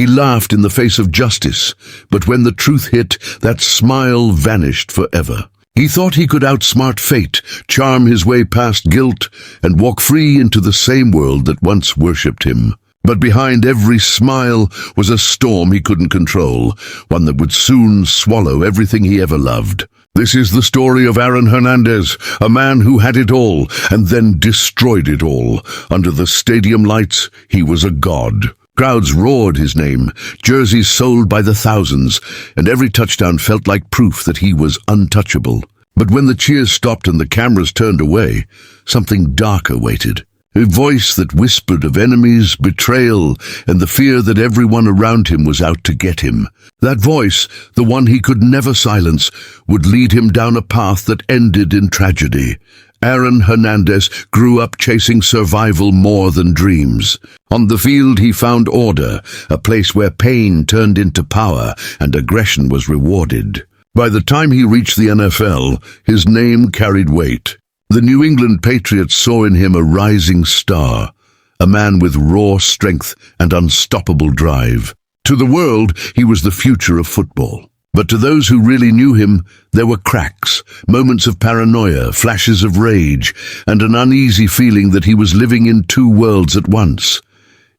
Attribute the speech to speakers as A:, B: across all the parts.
A: He laughed in the face of justice, but when the truth hit, that smile vanished forever. He thought he could outsmart fate, charm his way past guilt, and walk free into the same world that once worshipped him. But behind every smile was a storm he couldn't control, one that would soon swallow everything he ever loved. This is the story of Aaron Hernandez, a man who had it all and then destroyed it all. Under the stadium lights, he was a god. Crowds roared his name, jerseys sold by the thousands, and every touchdown felt like proof that he was untouchable. But when the cheers stopped and the cameras turned away, something darker waited. A voice that whispered of enemies, betrayal, and the fear that everyone around him was out to get him. That voice, the one he could never silence, would lead him down a path that ended in tragedy. Aaron Hernandez grew up chasing survival more than dreams. On the field he found order, a place where pain turned into power and aggression was rewarded. By the time he reached the NFL, his name carried weight. The New England Patriots saw in him a rising star, a man with raw strength and unstoppable drive. To the world, he was the future of football. But to those who really knew him, there were cracks, moments of paranoia, flashes of rage, and an uneasy feeling that he was living in two worlds at once.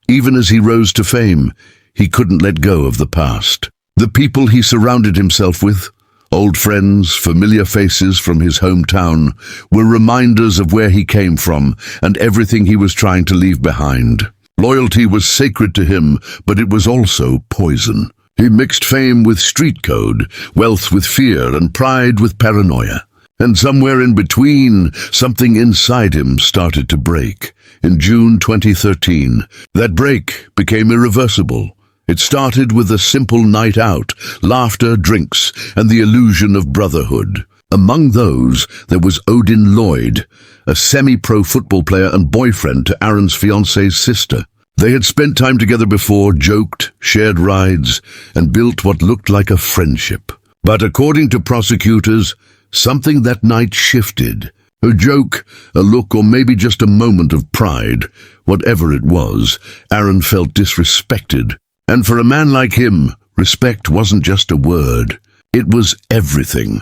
A: Even as he rose to fame, he couldn't let go of the past. The people he surrounded himself with, old friends, familiar faces from his hometown, were reminders of where he came from and everything he was trying to leave behind. Loyalty was sacred to him, but it was also poison. He mixed fame with street code, wealth with fear, and pride with paranoia. And somewhere in between, something inside him started to break. In June 2013, that break became irreversible. It started with a simple night out, laughter, drinks, and the illusion of brotherhood. Among those, there was Odin Lloyd, a semi-pro football player and boyfriend to Aaron's fiancée's sister. They had spent time together before, joked, shared rides, and built what looked like a friendship. But according to prosecutors, something that night shifted. A joke, a look, or maybe just a moment of pride. Whatever it was, Aaron felt disrespected. And for a man like him, respect wasn't just a word. It was everything.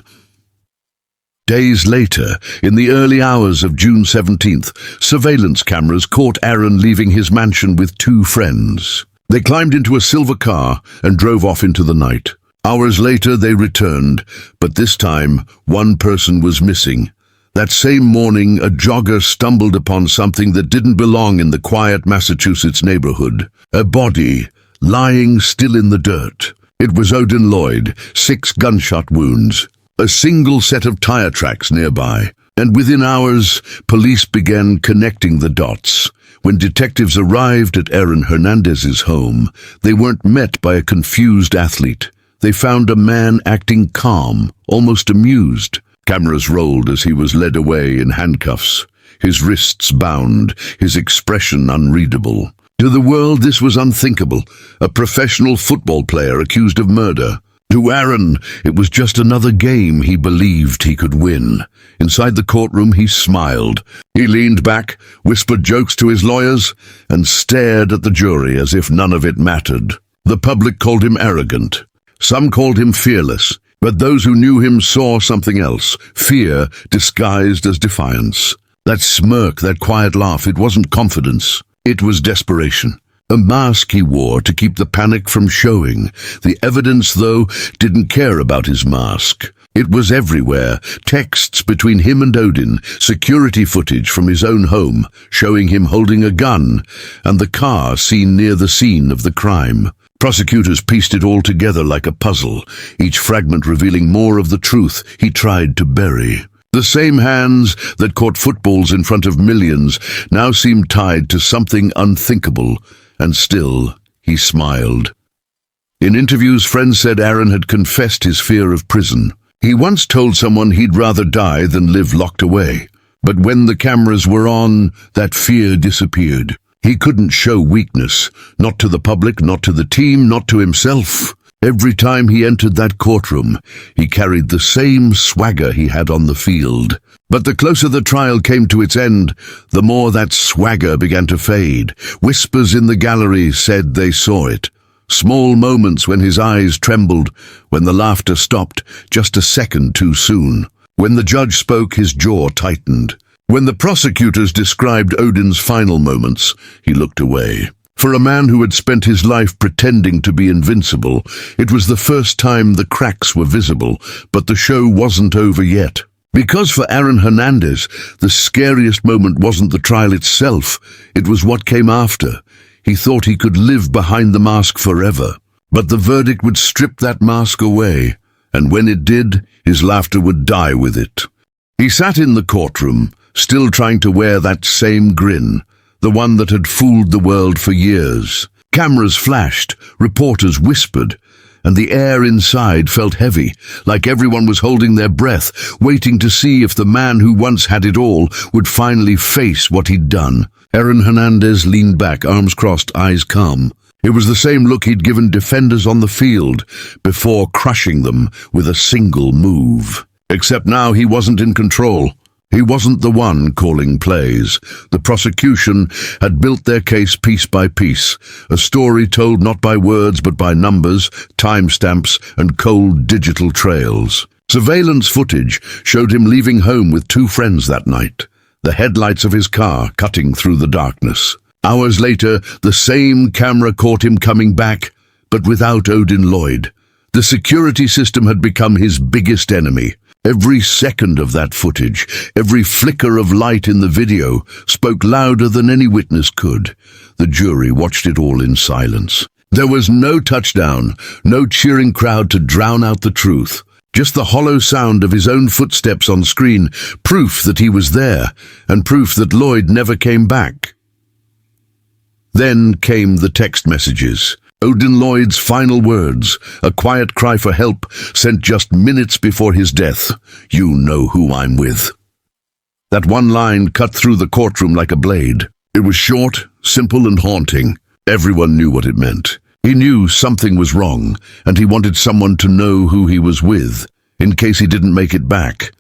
A: Days later, in the early hours of June 17th, surveillance cameras caught Aaron leaving his mansion with two friends. They climbed into a silver car and drove off into the night. Hours later, they returned, but this time, one person was missing. That same morning, a jogger stumbled upon something that didn't belong in the quiet Massachusetts neighborhood. A body, lying still in the dirt. It was Odin Lloyd, 6 gunshot wounds. A single set of tire tracks nearby, and within hours, police began connecting the dots. When detectives arrived at Aaron Hernandez's home, they weren't met by a confused athlete. They found a man acting calm, almost amused. Cameras rolled as he was led away in handcuffs, his wrists bound, his expression unreadable. To the world, this was unthinkable, a professional football player accused of murder. To Aaron, it was just another game he believed he could win. Inside the courtroom, he smiled. He leaned back, whispered jokes to his lawyers, and stared at the jury as if none of it mattered. The public called him arrogant. Some called him fearless, but those who knew him saw something else, fear disguised as defiance. That smirk, that quiet laugh, it wasn't confidence. It was desperation. A mask he wore to keep the panic from showing. The evidence, though, didn't care about his mask. It was everywhere. Texts between him and Odin, security footage from his own home, showing him holding a gun, and the car seen near the scene of the crime. Prosecutors pieced it all together like a puzzle, each fragment revealing more of the truth he tried to bury. The same hands that caught footballs in front of millions now seemed tied to something unthinkable, and still he smiled. In interviews, friends said Aaron had confessed his fear of prison. He once told someone he'd rather die than live locked away. But when the cameras were on, that fear disappeared. He couldn't show weakness, not to the public, not to the team, not to himself. Every time he entered that courtroom, he carried the same swagger he had on the field. But the closer the trial came to its end, the more that swagger began to fade. Whispers in the gallery said they saw it. Small moments when his eyes trembled, when the laughter stopped just a second too soon. When the judge spoke, his jaw tightened. When the prosecutors described Odin's final moments, he looked away. For a man who had spent his life pretending to be invincible, it was the first time the cracks were visible, but the show wasn't over yet. Because for Aaron Hernandez, the scariest moment wasn't the trial itself, it was what came after. He thought he could live behind the mask forever, but the verdict would strip that mask away, and when it did, his laughter would die with it. He sat in the courtroom, still trying to wear that same grin, the one that had fooled the world for years. Cameras flashed, reporters whispered, and the air inside felt heavy, like everyone was holding their breath, waiting to see if the man who once had it all would finally face what he'd done. Aaron Hernandez leaned back, arms crossed, eyes calm. It was the same look he'd given defenders on the field before crushing them with a single move. Except now he wasn't in control. He wasn't the one calling plays. The prosecution had built their case piece by piece, a story told not by words but by numbers, timestamps, and cold digital trails. Surveillance footage showed him leaving home with 2 friends that night, the headlights of his car cutting through the darkness. Hours later, the same camera caught him coming back, but without Odin Lloyd. The security system had become his biggest enemy. Every second of that footage, every flicker of light in the video, spoke louder than any witness could. The jury watched it all in silence. There was no touchdown, no cheering crowd to drown out the truth. Just the hollow sound of his own footsteps on screen, proof that he was there, and proof that Lloyd never came back. Then came the text messages. Odin Lloyd's final words, a quiet cry for help sent just minutes before his death. "You know who I'm with." That one line cut through the courtroom like a blade. It was short, simple, and haunting. Everyone knew what it meant. He knew something was wrong, and he wanted someone to know who he was with, in case he didn't make it back.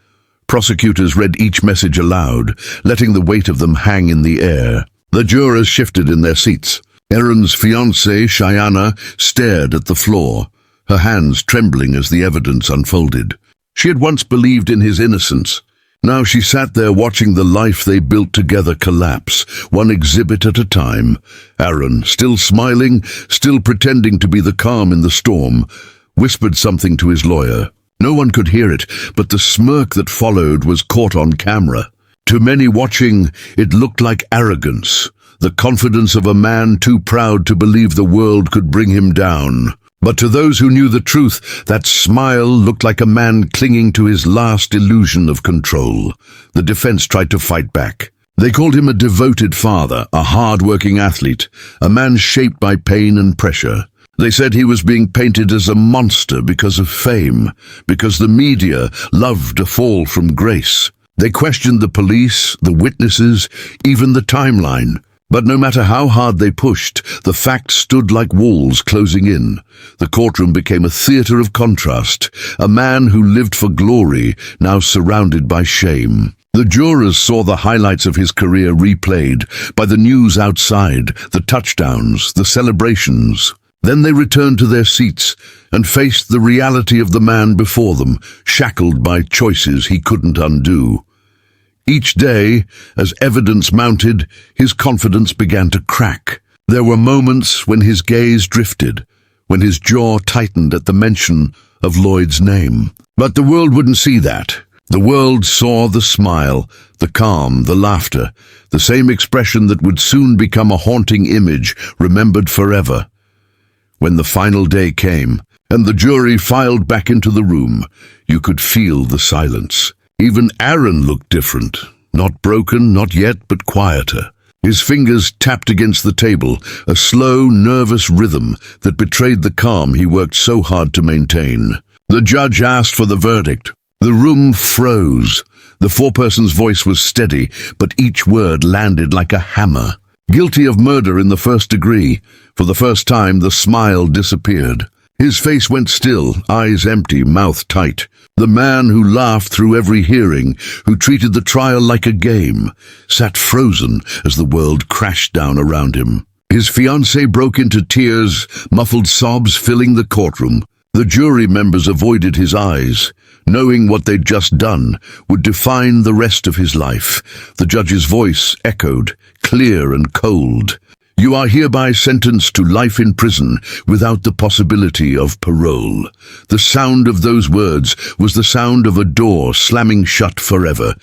A: Prosecutors read each message aloud, letting the weight of them hang in the air. The jurors shifted in their seats. Aaron's fiancée, Shayanna, stared at the floor, her hands trembling as the evidence unfolded. She had once believed in his innocence. Now she sat there watching the life they built together collapse, one exhibit at a time. Aaron, still smiling, still pretending to be the calm in the storm, whispered something to his lawyer. No one could hear it, but the smirk that followed was caught on camera. To many watching, it looked like arrogance, the confidence of a man too proud to believe the world could bring him down. But to those who knew the truth, that smile looked like a man clinging to his last illusion of control. The defense tried to fight back. They called him a devoted father, a hard-working athlete, a man shaped by pain and pressure. They said he was being painted as a monster because of fame, because the media loved to fall from grace. They questioned the police, the witnesses, even the timeline. But no matter how hard they pushed, the facts stood like walls closing in. The courtroom became a theater of contrast, a man who lived for glory, now surrounded by shame. The jurors saw the highlights of his career replayed, by the news outside, the touchdowns, the celebrations. Then they returned to their seats and faced the reality of the man before them, shackled by choices he couldn't undo. Each day, as evidence mounted, his confidence began to crack. There were moments when his gaze drifted, when his jaw tightened at the mention of Lloyd's name. But the world wouldn't see that. The world saw the smile, the calm, the laughter, the same expression that would soon become a haunting image, remembered forever. When the final day came, and the jury filed back into the room, you could feel the silence. Even Aaron looked different, not broken, not yet, but quieter. His fingers tapped against the table, a slow, nervous rhythm that betrayed the calm he worked so hard to maintain. The judge asked for the verdict. The room froze. The foreperson's voice was steady, but each word landed like a hammer. Guilty of murder in the first degree. For the first time, the smile disappeared. His face went still, eyes empty, mouth tight. The man who laughed through every hearing, who treated the trial like a game, sat frozen as the world crashed down around him. His fiancée broke into tears, muffled sobs filling the courtroom. The jury members avoided his eyes, knowing what they'd just done would define the rest of his life. The judge's voice echoed, clear and cold. "You are hereby sentenced to life in prison without the possibility of parole." The sound of those words was the sound of a door slamming shut forever.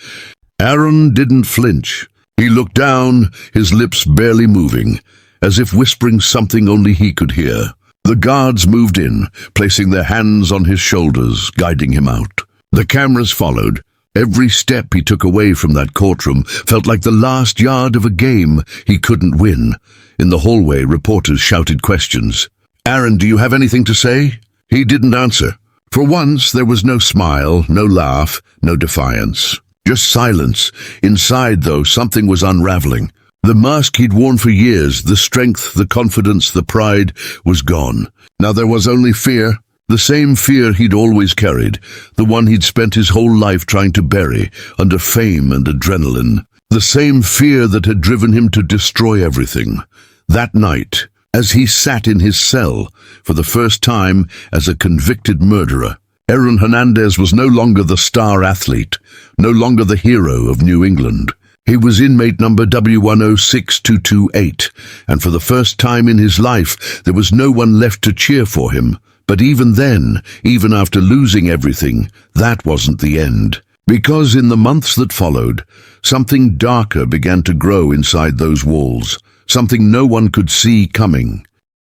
A: Aaron didn't flinch. He looked down, his lips barely moving, as if whispering something only he could hear. The guards moved in, placing their hands on his shoulders, guiding him out. The cameras followed. Every step he took away from that courtroom felt like the last yard of a game he couldn't win. In the hallway, reporters shouted questions. "Aaron, do you have anything to say?" He didn't answer. For once, there was no smile, no laugh, no defiance. Just silence. Inside, though, something was unraveling. The mask he'd worn for years, the strength, the confidence, the pride, was gone. Now there was only fear. The same fear he'd always carried, the one he'd spent his whole life trying to bury under fame and adrenaline. The same fear that had driven him to destroy everything. That night, as he sat in his cell, for the first time as a convicted murderer, Aaron Hernandez was no longer the star athlete, no longer the hero of New England. He was inmate number W106228, and for the first time in his life, there was no one left to cheer for him. But even then, even after losing everything, that wasn't the end. Because in the months that followed, something darker began to grow inside those walls, something no one could see coming.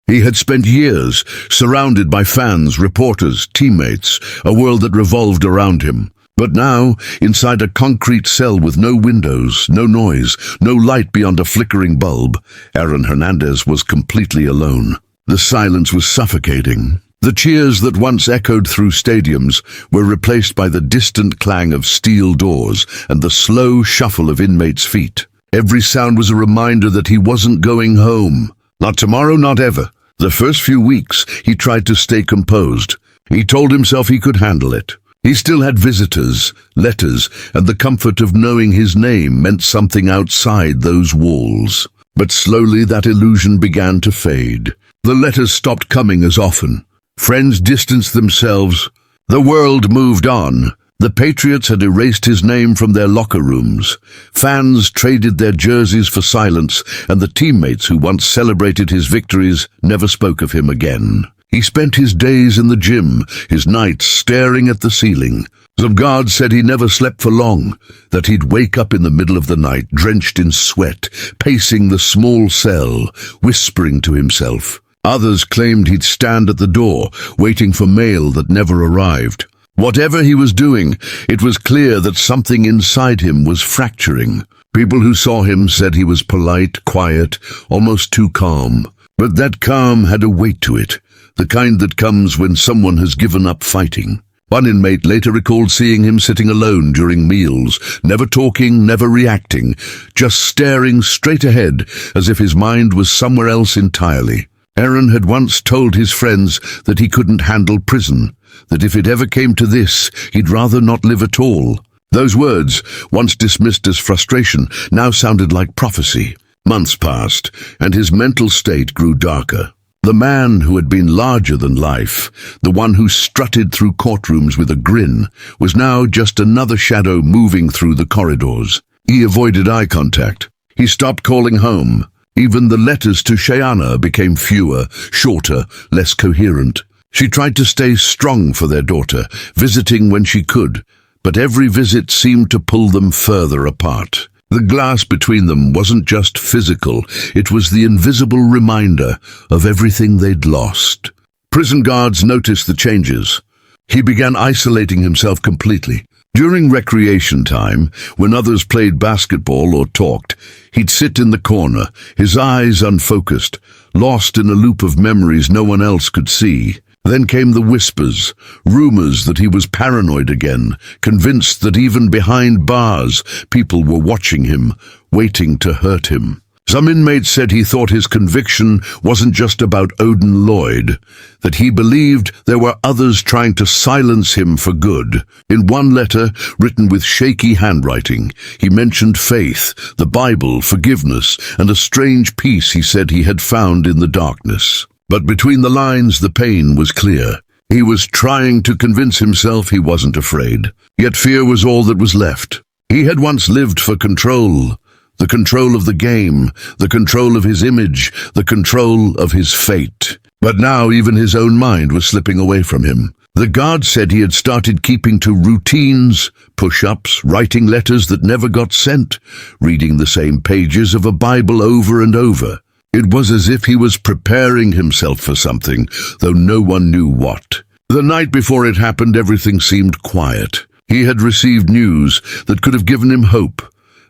A: He had spent years surrounded by fans, reporters, teammates, a world that revolved around him. But now, inside a concrete cell with no windows, no noise, no light beyond a flickering bulb, Aaron Hernandez was completely alone. The silence was suffocating. The cheers that once echoed through stadiums were replaced by the distant clang of steel doors and the slow shuffle of inmates' feet. Every sound was a reminder that he wasn't going home. Not tomorrow, not ever. The first few weeks, he tried to stay composed. He told himself he could handle it. He still had visitors, letters, and the comfort of knowing his name meant something outside those walls. But slowly that illusion began to fade. The letters stopped coming as often. Friends distanced themselves. The world moved on. The Patriots had erased his name from their locker rooms. Fans traded their jerseys for silence, and the teammates who once celebrated his victories never spoke of him again. He spent his days in the gym, his nights staring at the ceiling. Some guards said he never slept for long, that he'd wake up in the middle of the night, drenched in sweat, pacing the small cell, whispering to himself. Others claimed he'd stand at the door, waiting for mail that never arrived. Whatever he was doing, it was clear that something inside him was fracturing. People who saw him said he was polite, quiet, almost too calm. But that calm had a weight to it, the kind that comes when someone has given up fighting. One inmate later recalled seeing him sitting alone during meals, never talking, never reacting, just staring straight ahead as if his mind was somewhere else entirely. Aaron had once told his friends that he couldn't handle prison, that if it ever came to this, he'd rather not live at all. Those words, once dismissed as frustration, now sounded like prophecy. Months passed, and his mental state grew darker. The man who had been larger than life, the one who strutted through courtrooms with a grin, was now just another shadow moving through the corridors. He avoided eye contact. He stopped calling home. Even the letters to Shayanna became fewer, shorter, less coherent. She tried to stay strong for their daughter, visiting when she could, but every visit seemed to pull them further apart. The glass between them wasn't just physical, it was the invisible reminder of everything they'd lost. Prison guards noticed the changes. He began isolating himself completely. During recreation time, when others played basketball or talked, he'd sit in the corner, his eyes unfocused, lost in a loop of memories no one else could see. Then came the whispers, rumors that he was paranoid again, convinced that even behind bars, people were watching him, waiting to hurt him. Some inmates said he thought his conviction wasn't just about Odin Lloyd, that he believed there were others trying to silence him for good. In one letter, written with shaky handwriting, he mentioned faith, the Bible, forgiveness, and a strange peace he said he had found in the darkness. But between the lines, the pain was clear. He was trying to convince himself he wasn't afraid, yet fear was all that was left. He had once lived for control. The control of the game, the control of his image, the control of his fate. But now even his own mind was slipping away from him. The guard said he had started keeping to routines, push-ups, writing letters that never got sent, reading the same pages of a Bible over and over. It was as if he was preparing himself for something, though no one knew what. The night before it happened, everything seemed quiet. He had received news that could have given him hope.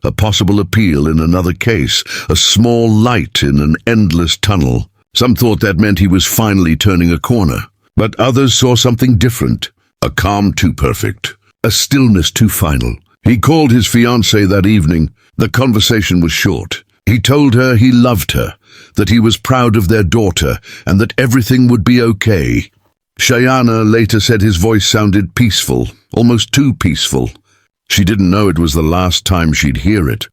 A: A possible appeal in another case, a small light in an endless tunnel. Some thought that meant he was finally turning a corner, but others saw something different. A calm too perfect, a stillness too final. He called his fiancée that evening. The conversation was short. He told her he loved her, that he was proud of their daughter, and that everything would be okay. Shayanna later said his voice sounded peaceful, almost too peaceful. She didn't know it was the last time she'd hear it.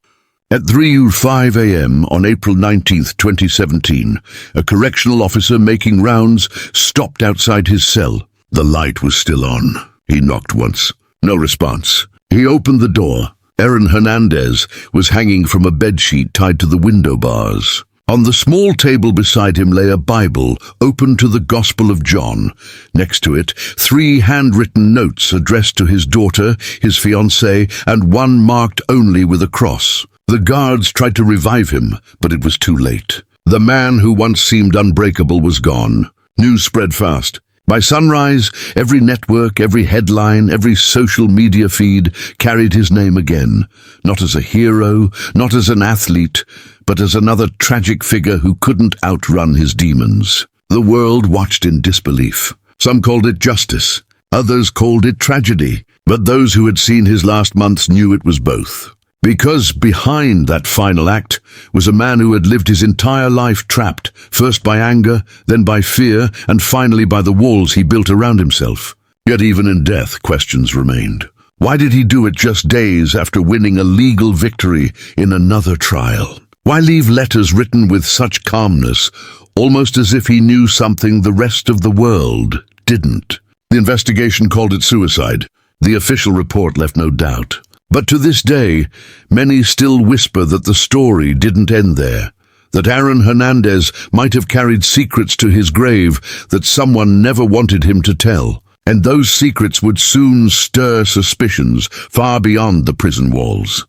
A: At 3:05 a.m. on April 19th, 2017, a correctional officer making rounds stopped outside his cell. The light was still on. He knocked once. No response. He opened the door. Hernandez was hanging from a bedsheet tied to the window bars. On the small table beside him lay a Bible, open to the Gospel of John. Next to it, 3 handwritten notes addressed to his daughter, his fiancée, and one marked only with a cross. The guards tried to revive him, but it was too late. The man who once seemed unbreakable was gone. News spread fast. By sunrise, every network, every headline, every social media feed carried his name again, not as a hero, not as an athlete, but as another tragic figure who couldn't outrun his demons. The world watched in disbelief. Some called it justice, others called it tragedy, but those who had seen his last months knew it was both. Because behind that final act was a man who had lived his entire life trapped, first by anger, then by fear, and finally by the walls he built around himself. Yet even in death, questions remained. Why did he do it just days after winning a legal victory in another trial? Why leave letters written with such calmness, almost as if he knew something the rest of the world didn't? The investigation called it suicide. The official report left no doubt. But to this day, many still whisper that the story didn't end there, that Hernandez might have carried secrets to his grave that someone never wanted him to tell, and those secrets would soon stir suspicions far beyond the prison walls.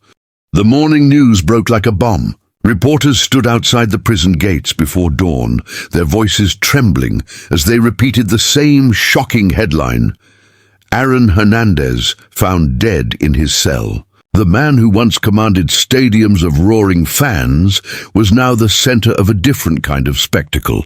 A: The morning news broke like a bomb. Reporters stood outside the prison gates before dawn, their voices trembling as they repeated the same shocking headline: Hernandez found dead in his cell. The man who once commanded stadiums of roaring fans was now the center of a different kind of spectacle,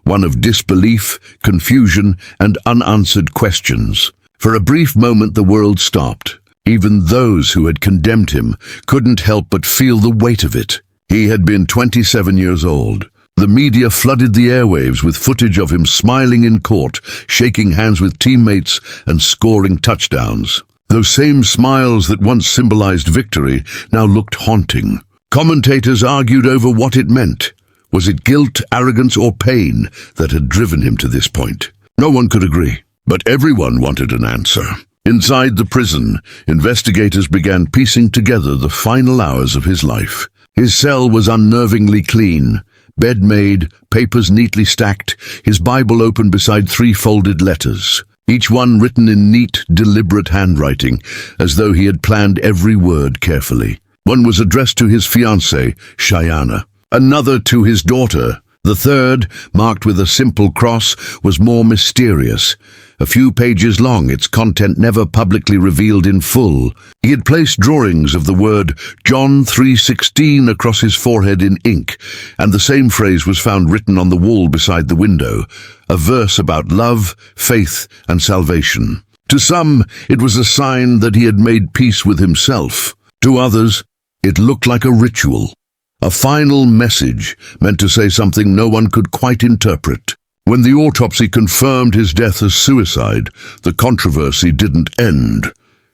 A: one of disbelief, confusion, and unanswered questions. For a brief moment the world stopped. Even those who had condemned him couldn't help but feel the weight of it. He had been 27 years old. The media flooded the airwaves with footage of him smiling in court, shaking hands with teammates, and scoring touchdowns. Those same smiles that once symbolized victory now looked haunting. Commentators argued over what it meant. Was it guilt, arrogance, or pain that had driven him to this point? No one could agree, but everyone wanted an answer. Inside the prison, investigators began piecing together the final hours of his life. His cell was unnervingly clean. Bed made, papers neatly stacked, his Bible open beside 3 folded letters, each one written in neat, deliberate handwriting, as though he had planned every word carefully. One was addressed to his fiancée, Shayanna, another to his daughter. The third, marked with a simple cross, was more mysterious. A few pages long, its content never publicly revealed in full. He had placed drawings of the word John 3:16 across his forehead in ink, and the same phrase was found written on the wall beside the window, a verse about love, faith, and salvation. To some, it was a sign that he had made peace with himself. To others, it looked like a ritual. A final message meant to say something no one could quite interpret. When the autopsy confirmed his death as suicide, the controversy didn't end.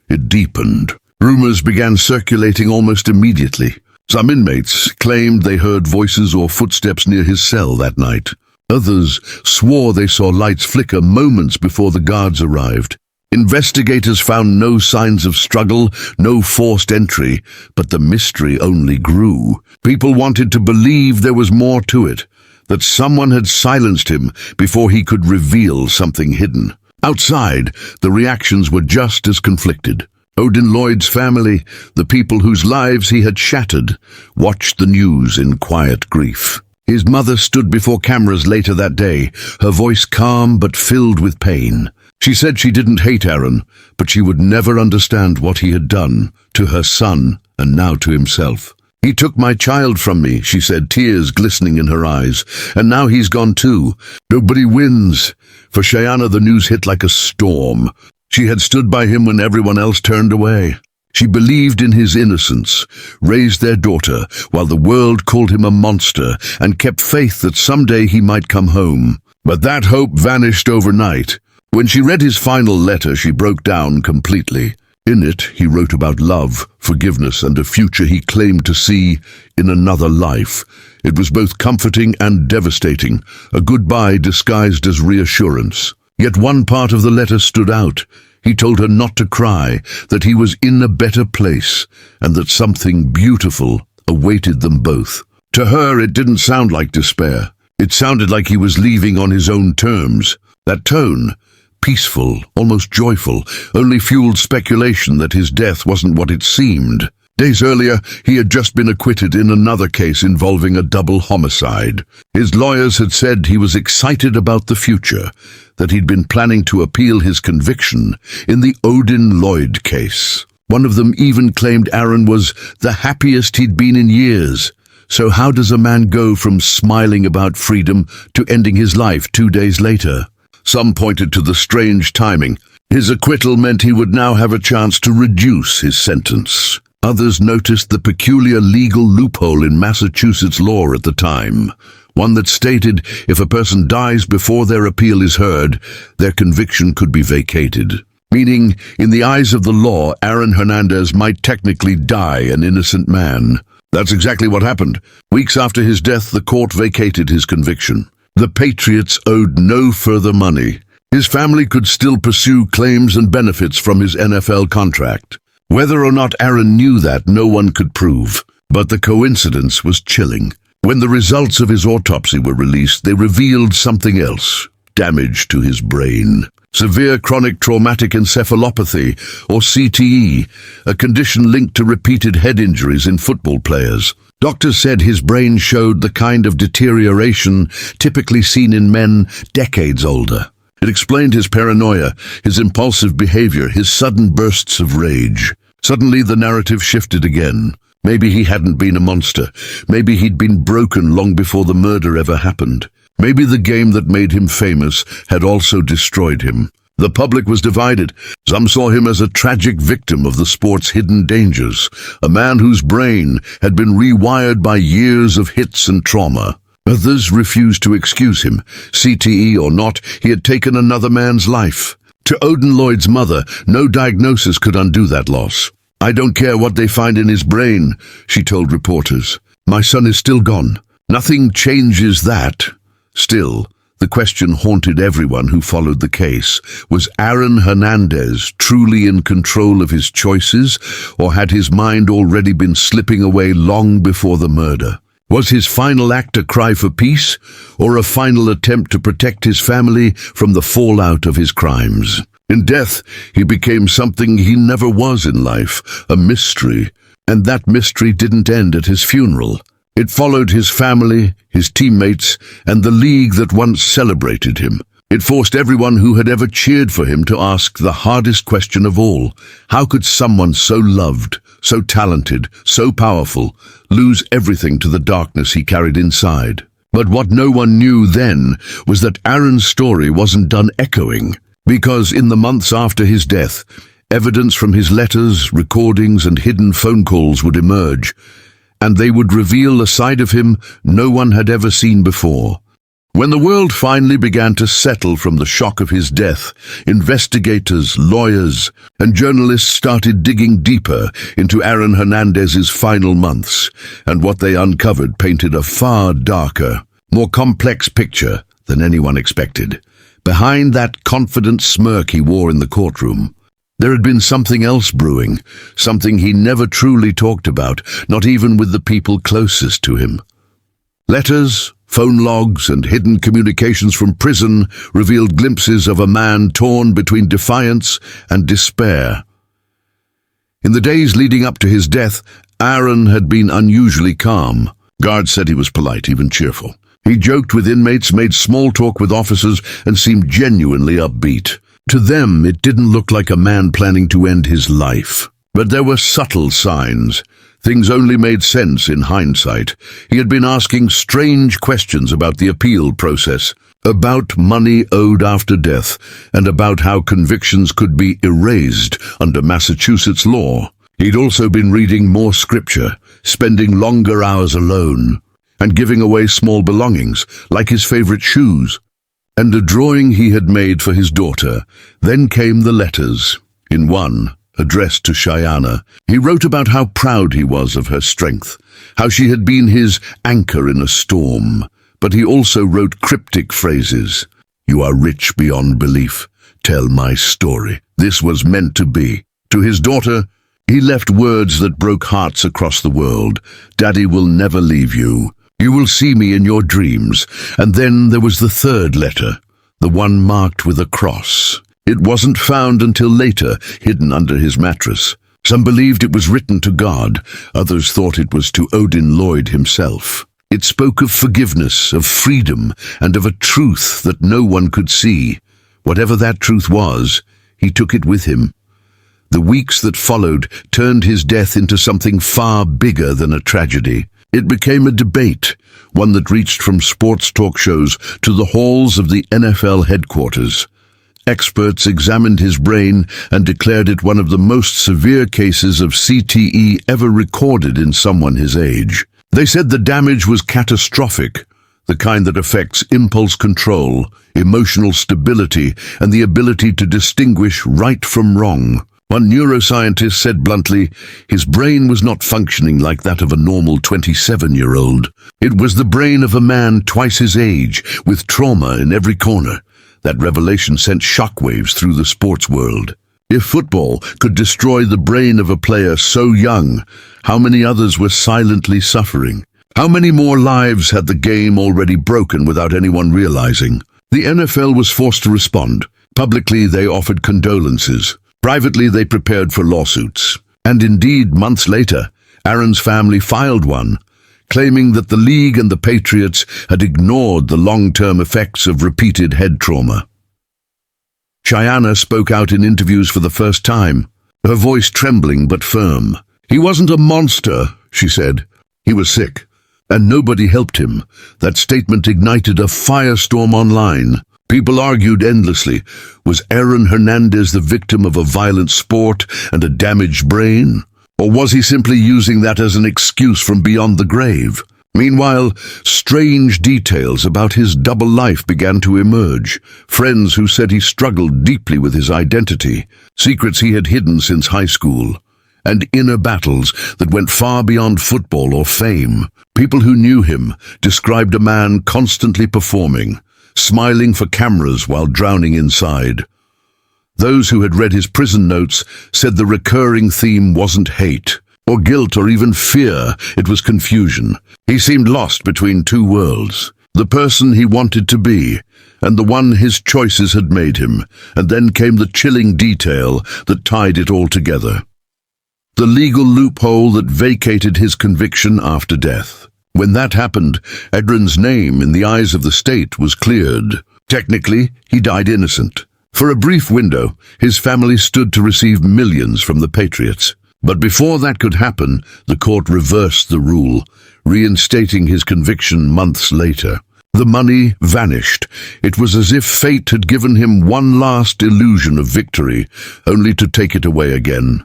A: It deepened. Rumors began circulating almost immediately. Some inmates claimed they heard voices or footsteps near his cell that night. Others swore they saw lights flicker moments before the guards arrived. Investigators found no signs of struggle, no forced entry, but the mystery only grew. People wanted to believe there was more to it, that someone had silenced him before he could reveal something hidden. Outside, the reactions were just as conflicted. Odin Lloyd's family, the people whose lives he had shattered, watched the news in quiet grief. His mother stood before cameras later that day, her voice calm but filled with pain. She said she didn't hate Aaron, but she would never understand what he had done to her son and now to himself. "He took my child from me," she said, tears glistening in her eyes, "and now he's gone too. Nobody wins." For Shayanna, the news hit like a storm. She had stood by him when everyone else turned away. She believed in his innocence, raised their daughter, while the world called him a monster, and kept faith that someday he might come home. But that hope vanished overnight. When she read his final letter, she broke down completely. In it, he wrote about love, forgiveness, and a future he claimed to see in another life. It was both comforting and devastating, a goodbye disguised as reassurance. Yet one part of the letter stood out. He told her not to cry, that he was in a better place, and that something beautiful awaited them both. To her, it didn't sound like despair. It sounded like he was leaving on his own terms. That tone, peaceful, almost joyful, only fueled speculation that his death wasn't what it seemed. Days earlier, he had just been acquitted in another case involving a double homicide. His lawyers had said he was excited about the future, that he'd been planning to appeal his conviction in the Odin Lloyd case. One of them even claimed Aaron was the happiest he'd been in years. So how does a man go from smiling about freedom to ending his life 2 days later? Some pointed to the strange timing. His acquittal meant he would now have a chance to reduce his sentence. Others noticed the peculiar legal loophole in Massachusetts law at the time, one that stated if a person dies before their appeal is heard, their conviction could be vacated. Meaning, in the eyes of the law, Aaron Hernandez might technically die an innocent man. That's exactly what happened. Weeks after his death, the court vacated his conviction. The Patriots owed no further money. His family could still pursue claims and benefits from his NFL contract. Whether or not Aaron knew that, no one could prove. But the coincidence was chilling. When the results of his autopsy were released, they revealed something else: damage to his brain. Severe chronic traumatic encephalopathy, or CTE, a condition linked to repeated head injuries in football players. Doctors said his brain showed the kind of deterioration typically seen in men decades older. It explained his paranoia, his impulsive behavior, his sudden bursts of rage. Suddenly the narrative shifted again. Maybe he hadn't been a monster. Maybe he'd been broken long before the murder ever happened. Maybe the game that made him famous had also destroyed him. The public was divided. Some saw him as a tragic victim of the sport's hidden dangers, a man whose brain had been rewired by years of hits and trauma. Others refused to excuse him. CTE or not, he had taken another man's life. To Odin Lloyd's mother, no diagnosis could undo that loss. "I don't care what they find in his brain," she told reporters. "My son is still gone. Nothing changes that." Still, the question haunted everyone who followed the case. Was Aaron Hernandez truly in control of his choices, or had his mind already been slipping away long before the murder? Was his final act a cry for peace, or a final attempt to protect his family from the fallout of his crimes? In death, he became something he never was in life, a mystery, and that mystery didn't end at his funeral. It followed his family, his teammates, and the league that once celebrated him. It forced everyone who had ever cheered for him to ask the hardest question of all: how could someone so loved, so talented, so powerful, lose everything to the darkness he carried inside? But what no one knew then was that Aaron's story wasn't done echoing, because in the months after his death, evidence from his letters, recordings, and hidden phone calls would emerge. and they would reveal a side of him no one had ever seen before. When the world finally began to settle from the shock of his death, investigators, lawyers, and journalists started digging deeper into Aaron Hernandez's final months, and what they uncovered painted a far darker, more complex picture than anyone expected. Behind that confident smirk he wore in the courtroom, there had been something else brewing, something he never truly talked about, not even with the people closest to him. Letters, phone logs, and hidden communications from prison revealed glimpses of a man torn between defiance and despair. In the days leading up to his death, Aaron had been unusually calm. Guards said he was polite, even cheerful. He joked with inmates, made small talk with officers, and seemed genuinely upbeat. To them, it didn't look like a man planning to end his life. But there were subtle signs. Things only made sense in hindsight. He had been asking strange questions about the appeal process, about money owed after death, and about how convictions could be erased under Massachusetts law. He'd also been reading more scripture, spending longer hours alone, and giving away small belongings, like his favorite shoes, and a drawing he had made for his daughter. Then came the letters. In one, addressed to Shayanna, he wrote about how proud he was of her strength, how she had been his anchor in a storm. But he also wrote cryptic phrases. "You are rich beyond belief. Tell my story." This was meant to be. To his daughter, he left words that broke hearts across the world. "Daddy will never leave you. You will see me in your dreams." And then there was the third letter, the one marked with a cross. It wasn't found until later, hidden under his mattress. Some believed it was written to God. Others thought it was to Odin Lloyd himself. It spoke of forgiveness, of freedom, and of a truth that no one could see. Whatever that truth was, he took it with him. The weeks that followed turned his death into something far bigger than a tragedy. It became a debate, one that reached from sports talk shows to the halls of the NFL headquarters. Experts examined his brain and declared it one of the most severe cases of CTE ever recorded in someone his age. They said the damage was catastrophic, the kind that affects impulse control, emotional stability, and the ability to distinguish right from wrong. One neuroscientist said bluntly, his brain was not functioning like that of a normal 27-year-old. It was the brain of a man twice his age, with trauma in every corner. That revelation sent shockwaves through the sports world. If football could destroy the brain of a player so young, how many others were silently suffering? How many more lives had the game already broken without anyone realizing? The NFL was forced to respond. Publicly, they offered condolences. Privately, they prepared for lawsuits. And indeed, months later, Aaron's family filed one, claiming that the league and the Patriots had ignored the long-term effects of repeated head trauma. Shayanna spoke out in interviews for the first time, her voice trembling but firm. "He wasn't a monster," she said. "He was sick, and nobody helped him." That statement ignited a firestorm online. People argued endlessly. Was Aaron Hernandez the victim of a violent sport and a damaged brain? Or was he simply using that as an excuse from beyond the grave? Meanwhile, strange details about his double life began to emerge. Friends who said he struggled deeply with his identity, secrets he had hidden since high school, and inner battles that went far beyond football or fame. People who knew him described a man constantly performing, smiling for cameras while drowning inside. Those who had read his prison notes said the recurring theme wasn't hate, or guilt, or even fear. It was confusion. He seemed lost between two worlds, the person he wanted to be, and the one his choices had made him. And then came the chilling detail that tied it all together. The legal loophole that vacated his conviction after death. When that happened, Aaron's name in the eyes of the state was cleared. Technically, he died innocent. For a brief window, his family stood to receive millions from the Patriots. But before that could happen, the court reversed the rule, reinstating his conviction months later. The money vanished. It was as if fate had given him one last illusion of victory, only to take it away again.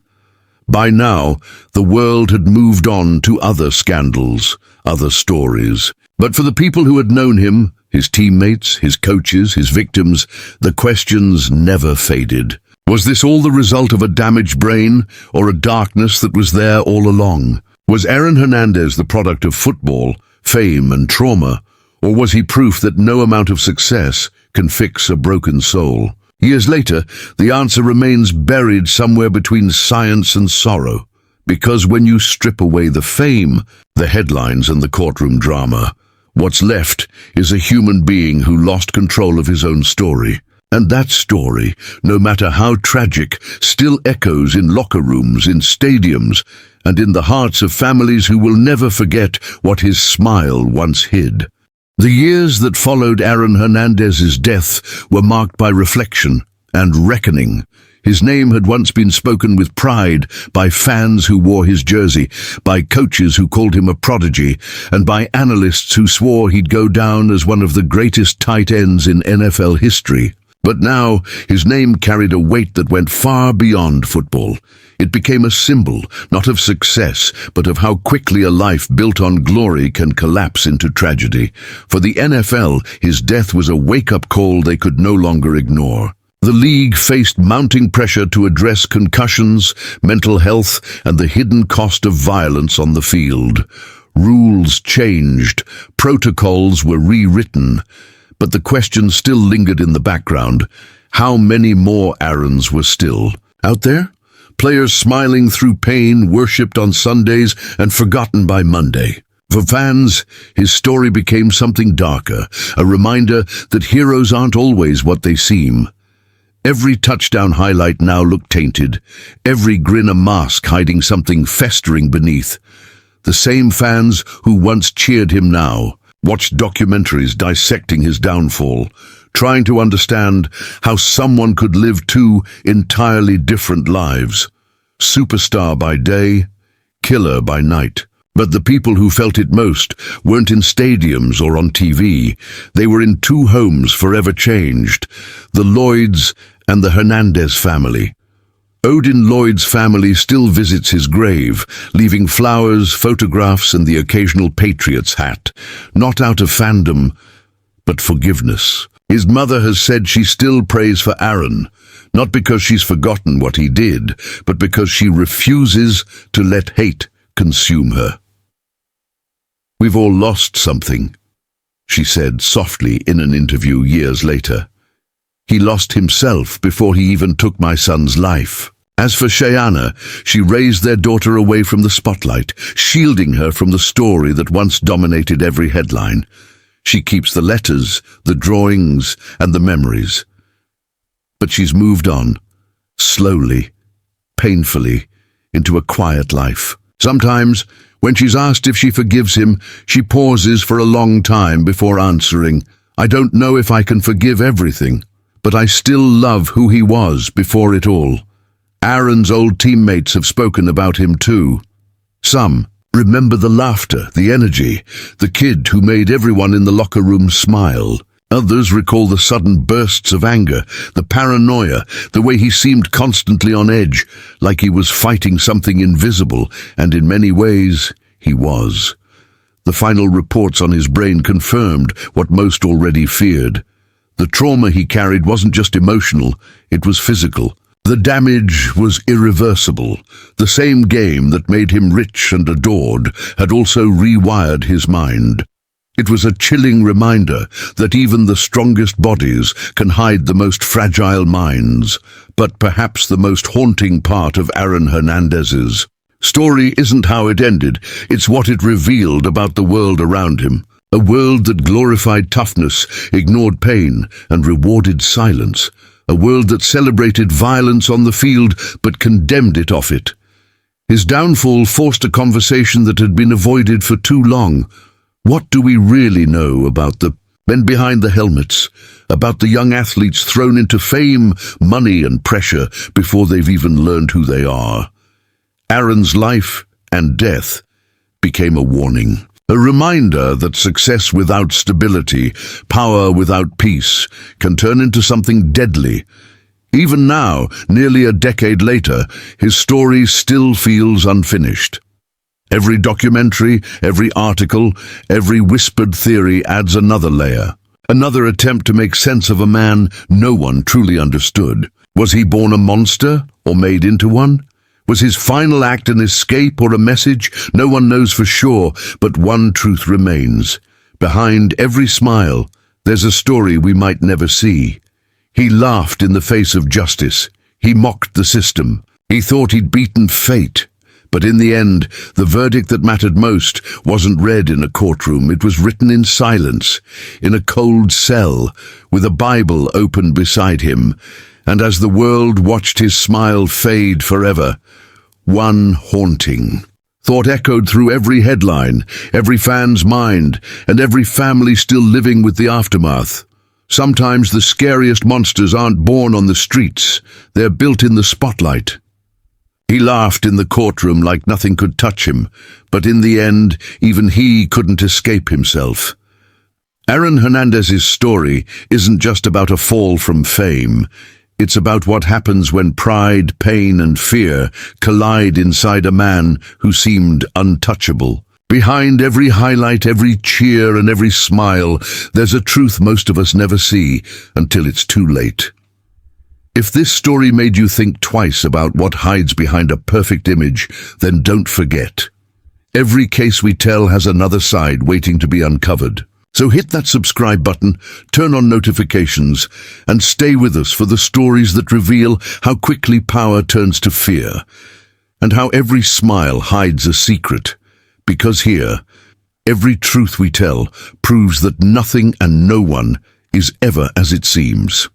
A: By now, the world had moved on to other scandals, other stories. But for the people who had known him, his teammates, his coaches, his victims, the questions never faded. Was this all the result of a damaged brain, or a darkness that was there all along? Was Aaron Hernandez the product of football, fame and trauma, or was he proof that no amount of success can fix a broken soul? Years later, the answer remains buried somewhere between science and sorrow, because when you strip away the fame, the headlines and the courtroom drama, what's left is a human being who lost control of his own story. And that story, no matter how tragic, still echoes in locker rooms, in stadiums, and in the hearts of families who will never forget what his smile once hid. The years that followed Aaron Hernandez's death were marked by reflection and reckoning. His name had once been spoken with pride by fans who wore his jersey, by coaches who called him a prodigy, and by analysts who swore he'd go down as one of the greatest tight ends in NFL history. But now, his name carried a weight that went far beyond football. It became a symbol, not of success, but of how quickly a life built on glory can collapse into tragedy. For the NFL, his death was a wake-up call they could no longer ignore. The league faced mounting pressure to address concussions, mental health, and the hidden cost of violence on the field. Rules changed, protocols were rewritten, but the question still lingered in the background. How many more Aarons were still out there? Players smiling through pain, worshipped on Sundays, and forgotten by Monday. For fans, his story became something darker, a reminder that heroes aren't always what they seem. Every touchdown highlight now looked tainted, every grin a mask hiding something festering beneath. The same fans who once cheered him now watched documentaries dissecting his downfall, trying to understand how someone could live two entirely different lives. Superstar by day, killer by night. But the people who felt it most weren't in stadiums or on TV. They were in two homes forever changed, the Lloyds and the Hernandez family. Odin Lloyd's family still visits his grave, leaving flowers, photographs, and the occasional Patriots hat, not out of fandom, but forgiveness. His mother has said she still prays for Aaron, not because she's forgotten what he did, but because she refuses to let hate consume her. "We've all lost something," she said softly in an interview years later. "He lost himself before he even took my son's life." As for Shayanna, she raised their daughter away from the spotlight, shielding her from the story that once dominated every headline. She keeps the letters, the drawings, and the memories. But she's moved on, slowly, painfully, into a quiet life. Sometimes, when she's asked if she forgives him, she pauses for a long time before answering, "I don't know if I can forgive everything, but I still love who he was before it all." Aaron's old teammates have spoken about him too. Some remember the laughter, the energy, the kid who made everyone in the locker room smile. Others recall the sudden bursts of anger, the paranoia, the way he seemed constantly on edge, like he was fighting something invisible, and in many ways, he was. The final reports on his brain confirmed what most already feared. The trauma he carried wasn't just emotional, it was physical. The damage was irreversible. The same game that made him rich and adored had also rewired his mind. It was a chilling reminder that even the strongest bodies can hide the most fragile minds. But perhaps the most haunting part of Aaron Hernandez's story isn't how it ended, it's what it revealed about the world around him. A world that glorified toughness, ignored pain, and rewarded silence. A world that celebrated violence on the field but condemned it off it. His downfall forced a conversation that had been avoided for too long. What do we really know about the men behind the helmets, about the young athletes thrown into fame, money, and pressure before they've even learned who they are? Aaron's life and death became a warning. A reminder that success without stability, power without peace, can turn into something deadly Even now, nearly a decade later, his story still feels unfinished. Every documentary, every article, every whispered theory adds another layer. Another attempt to make sense of a man no one truly understood. Was he born a monster or made into one? Was his final act an escape or a message? No one knows for sure, but one truth remains. Behind every smile, there's a story we might never see. He laughed in the face of justice. He mocked the system. He thought he'd beaten fate. But in the end, the verdict that mattered most wasn't read in a courtroom. It was written in silence, in a cold cell, with a Bible open beside him. And as the world watched his smile fade forever, one haunting thought echoed through every headline, every fan's mind, and every family still living with the aftermath. Sometimes the scariest monsters aren't born on the streets, they're built in the spotlight. He laughed in the courtroom like nothing could touch him, but in the end, even he couldn't escape himself. Aaron Hernandez's story isn't just about a fall from fame. It's about what happens when pride, pain, and fear collide inside a man who seemed untouchable. Behind every highlight, every cheer, and every smile, there's a truth most of us never see until it's too late. If this story made you think twice about what hides behind a perfect image, then don't forget. Every case we tell has another side waiting to be uncovered. So hit that subscribe button, turn on notifications, and stay with us for the stories that reveal how quickly power turns to fear, and how every smile hides a secret. Because here, every truth we tell proves that nothing and no one is ever as it seems.